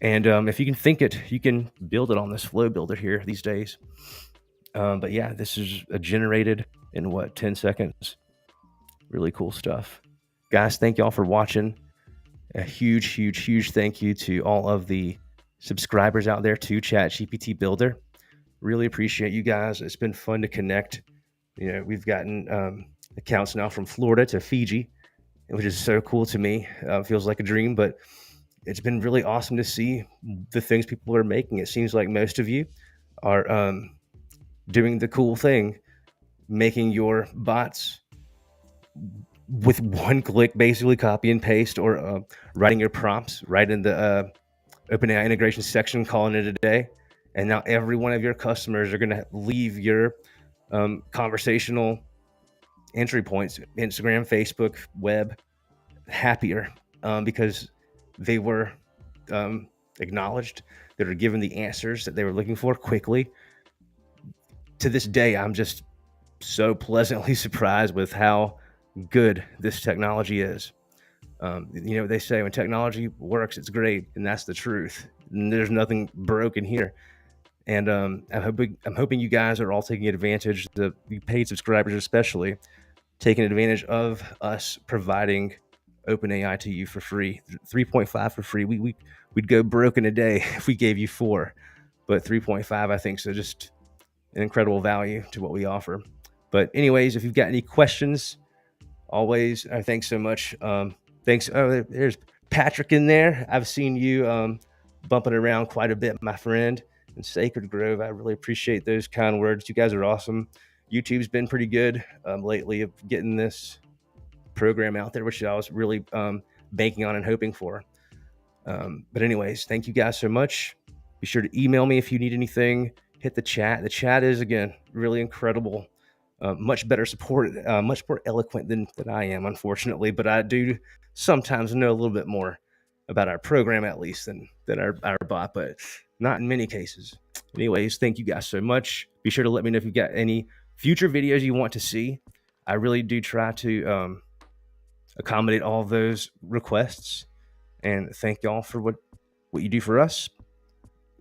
S1: And if you can think it, you can build it on this flow builder here these days. But yeah, this is generated in 10 seconds. Really cool stuff. Guys, thank y'all for watching. A huge thank you to all of the subscribers out there to ChatGPT Builder. Really appreciate you guys. It's been fun to connect. We've gotten accounts now from Florida to Fiji, which is so cool to me. Feels like a dream, but it's been really awesome to see the things people are making. It seems like most of you are doing the cool thing, making your bots with one click, basically copy and paste, or writing your prompts right in the OpenAI integration section, calling it a day. And now every one of your customers are going to leave your conversational entry points, Instagram, Facebook, web, happier because they were acknowledged, they were given the answers that they were looking for quickly. To this day, I'm just so pleasantly surprised with how good this technology is. They say when technology works, it's great, and that's the truth. And there's nothing broken here. And I'm hoping you guys are all taking advantage, the paid subscribers especially, taking advantage of us providing OpenAI to you for free. 3.5 for free. We'd go broke in a day if we gave you 4, but 3.5 I think so just an incredible value to what we offer. But anyways, if you've got any questions, always thanks so much. Thanks. Oh, there's Patrick in there. I've seen you bumping around quite a bit, my friend, in Sacred Grove. I really appreciate those kind words. You guys are awesome. YouTube's been pretty good lately of getting this program out there, which I was really banking on and hoping for. But anyways, thank you guys so much. Be sure to email me if you need anything. Hit the chat. The chat is, again, really incredible. Much better supported, much more eloquent than I am, unfortunately. But I do sometimes know a little bit more about our program, at least, than our bot, but not in many cases. Anyways, thank you guys so much. Be sure to let me know if you've got any future videos you want to see. I really do try to accommodate all of those requests. And thank y'all for what you do for us.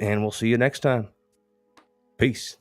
S1: And we'll see you next time. Peace.